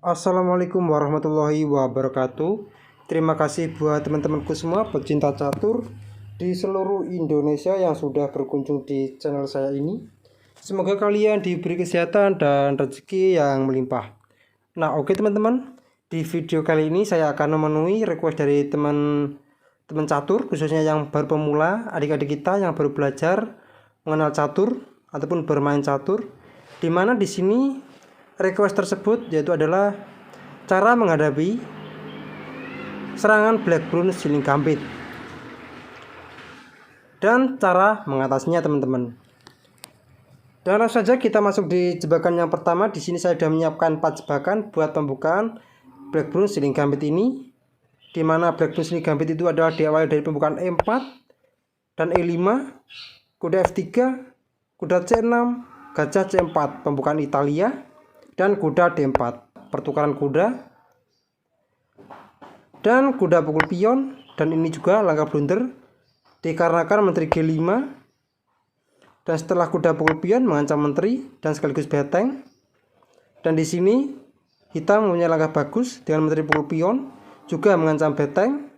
Assalamualaikum warahmatullahi wabarakatuh. Terima kasih buat teman-temanku semua pecinta catur di seluruh Indonesia yang sudah berkunjung di channel saya ini. Semoga kalian diberi kesehatan dan rezeki yang melimpah. Nah, oke teman-teman, di video kali ini saya akan memenuhi request dari teman-teman catur, khususnya yang baru pemula, adik-adik kita yang baru belajar mengenal catur ataupun bermain catur. Dimana di sini request tersebut yaitu adalah cara menghadapi serangan Blackburn Ceiling Gambit dan cara mengatasinya teman-teman. Dan langsung saja kita masuk di jebakan yang pertama. Di sini saya sudah menyiapkan 4 jebakan buat pembukaan Blackburn Ceiling Gambit ini. Di mana Blackburn Ceiling Gambit itu adalah diawali dari pembukaan E4 dan E5, kuda F3, kuda C6, gajah C4, pembukaan Italia, dan kuda D4, pertukaran kuda, dan kuda pukul pion. Dan ini juga langkah blunder dikarenakan menteri G5, dan setelah kuda pukul pion mengancam menteri dan sekaligus beteng. Dan di sini hitam mempunyai langkah bagus dengan menteri pukul pion juga mengancam beteng,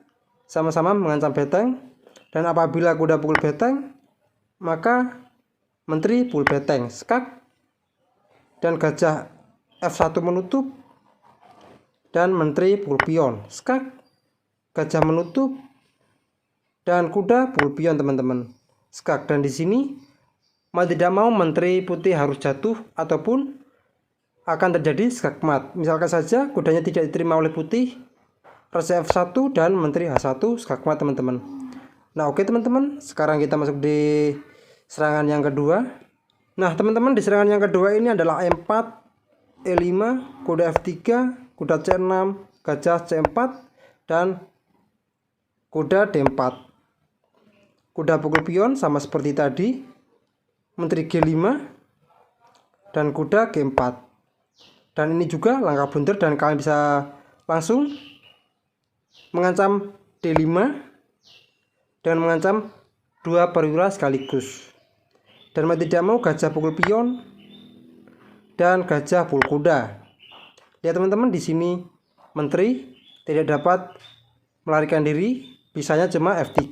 sama-sama mengancam beteng. Dan apabila kuda pukul beteng, maka menteri pukul beteng, skak, dan gajah F1 menutup, dan menteri pukul pion, skak, gajah menutup, dan kuda pukul pion teman-teman, skak. Dan di sini mau tidak mau menteri putih harus jatuh ataupun akan terjadi skak mat. Misalkan saja kudanya tidak diterima oleh putih, raja F1 dan menteri H1, skak mat teman-teman. Nah, oke teman-teman, sekarang kita masuk di serangan yang kedua. Nah teman-teman, di serangan yang kedua ini adalah E4, E5, kuda F3, kuda C6, gajah C4, dan kuda D4. Kuda pukul pion sama seperti tadi, menteri G5, dan kuda G4. Dan ini juga langkah blunder dan kalian bisa langsung mengancam D5 dan mengancam 2 perwira sekaligus. Dan mau tidak mau gajah pukul pion dan gajah pukul kuda. Lihat teman-teman, di sini menteri tidak dapat melarikan diri, bisanya cuma F3.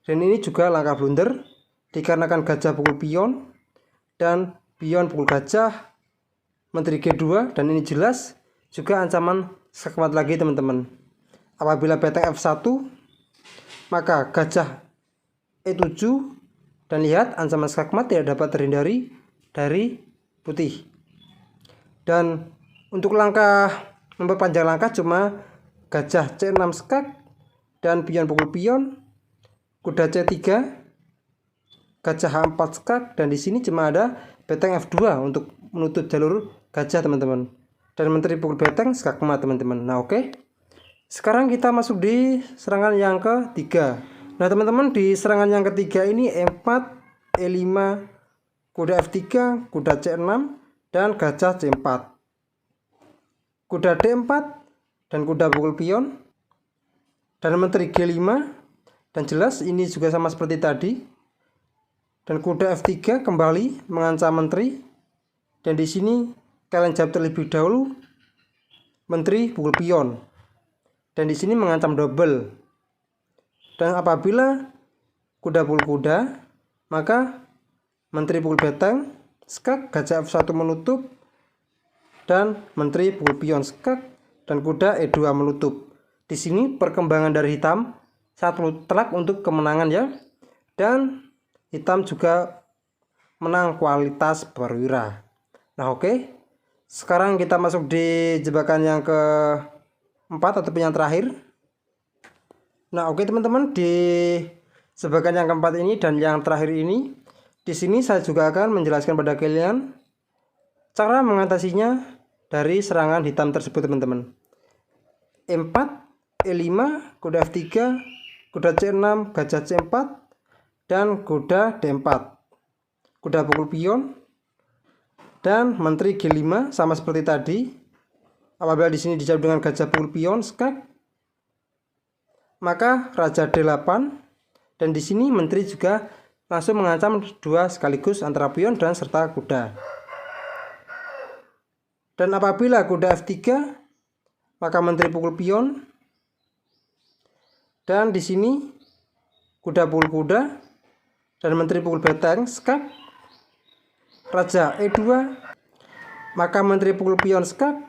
Dan ini juga langkah blunder dikarenakan gajah pukul pion dan pion pukul gajah, menteri G2. Dan ini jelas juga ancaman skakmat lagi teman-teman. Apabila beteng F1, maka gajah E7, dan lihat ancaman skakmat tidak dapat terhindari dari putih. Dan untuk langkah memperpanjang langkah cuma gajah C6 skak dan pion pukul pion, kuda C3, gajah H4 skak, dan di sini cuma ada beteng F2 untuk menutup jalur gajah teman-teman. Dan menteri pukul beteng skakmat teman-teman. Nah, oke. Sekarang kita masuk di serangan yang ketiga. Nah teman-teman, di serangan yang ketiga ini E4, E5, kuda F3, kuda C6, dan gajah C4, kuda D4, dan kuda pukul pion, dan menteri G5. Dan jelas ini juga sama seperti tadi. Dan kuda F3 kembali mengancam menteri. Dan di sini kalian jawab terlebih dahulu menteri pukul pion. Dan di sini mengancam double. Dan apabila kuda pukul kuda, maka menteri pukul beteng, skak, gajah F1 menutup, dan menteri pukul pion, skak, dan kuda E2 menutup. Di sini perkembangan dari hitam sangat telak untuk kemenangan ya. Dan hitam juga menang kualitas perwira. Nah, oke. Sekarang kita masuk di jebakan yang keempat ataupun yang terakhir. Nah, oke teman-teman, di jebakan yang keempat ini dan yang terakhir ini, di sini saya juga akan menjelaskan pada kalian cara mengatasinya dari serangan hitam tersebut teman-teman. E4, E5, kuda F3, kuda C6, gajah C4, dan kuda D4, kuda pukul pion, dan menteri G5 sama seperti tadi. Apabila di sini dijawab dengan gajah pukul pion, skak, maka raja D8. Dan di sini menteri juga langsung mengancam 2 sekaligus antara pion dan serta kuda. Dan apabila kuda F3, maka menteri pukul pion. Dan di sini kuda pukul kuda dan menteri pukul beteng skak. Raja E2, maka menteri pukul pion skak.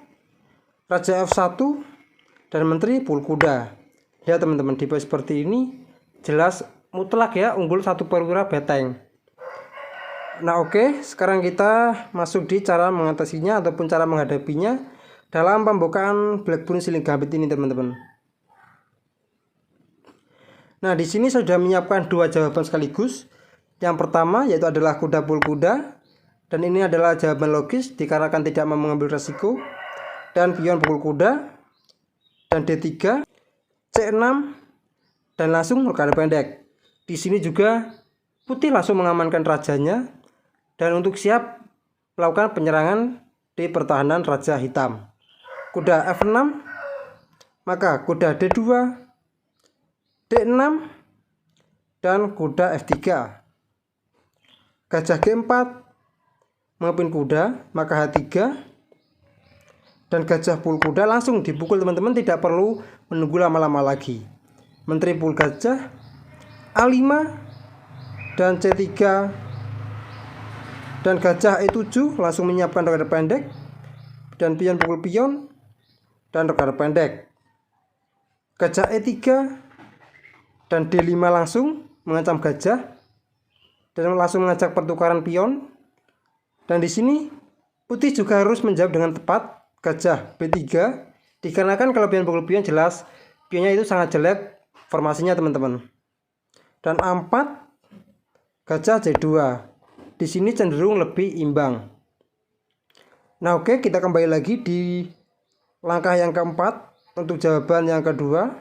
Raja F1 dan menteri pukul kuda. Lihat teman-teman, di posisi seperti ini jelas mutlak ya, unggul satu perwira beteng. Nah oke, sekarang kita masuk di cara mengatasinya ataupun cara menghadapinya dalam pembukaan Blackburn Ceiling Gambit ini teman-teman. Nah di sini saya sudah menyiapkan dua jawaban sekaligus. Yang pertama yaitu adalah kuda pukul kuda, dan ini adalah jawaban logis dikarenakan tidak mau mengambil resiko. Dan pion pukul kuda dan D3, C6 dan langsung rekan pendek. Di sini juga putih langsung mengamankan rajanya dan untuk siap melakukan penyerangan di pertahanan raja hitam. Kuda F6, maka kuda D2, D6 dan kuda F3. Gajah G4 memimpin kuda, maka H3 dan gajah pukul kuda langsung dipukul teman-teman, tidak perlu menunggu lama-lama lagi. Menteri pukul gajah A5 dan C3 dan gajah E7 langsung menyiapkan rekan pendek dan pion pukul pion dan rekan pendek. Gajah E3 dan D5 langsung mengancam gajah dan langsung mengajak pertukaran pion. Dan di sini putih juga harus menjawab dengan tepat, gajah B3, dikarenakan kalau pion pukul pion jelas pionnya itu sangat jelek formasinya teman-teman. Dan A4, gajah C2. Di sini cenderung lebih imbang. Nah oke, kita kembali lagi di langkah yang keempat untuk jawaban yang kedua.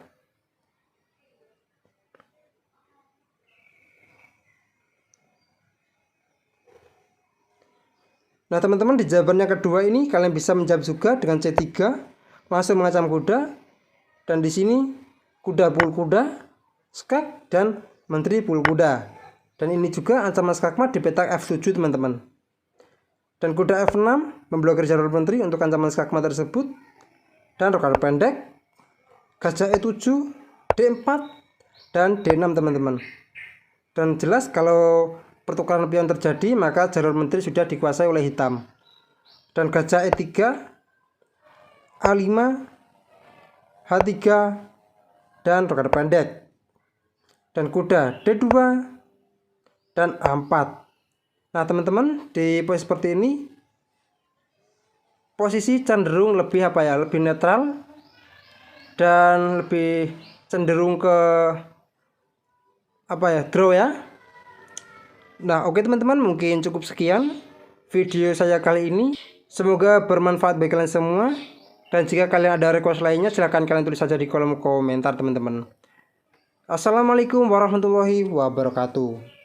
Nah teman-teman, di jawaban yang kedua ini kalian bisa menjawab juga dengan C3, langsung mengancam kuda. Dan di sini kuda pukul kuda, skak dan menteri pukul kuda. Dan ini juga ancaman skakmat di petak F7 teman-teman. Dan kuda F6 memblokir jalur menteri untuk ancaman skakmat tersebut. Dan rekan pendek, gajah E7, D4 dan D6 teman-teman. Dan jelas kalau pertukaran pion terjadi maka jalur menteri sudah dikuasai oleh hitam. Dan gajah E3, A5, H3 dan rekan pendek. Dan kuda D2 dan A4. Nah teman-teman, di posisi seperti ini posisi cenderung lebih lebih netral dan lebih cenderung ke draw ya. Nah oke teman-teman, mungkin cukup sekian video saya kali ini. Semoga bermanfaat bagi kalian semua. Dan jika kalian ada request lainnya silahkan kalian tulis saja di kolom komentar teman-teman. Assalamualaikum warahmatullahi wabarakatuh.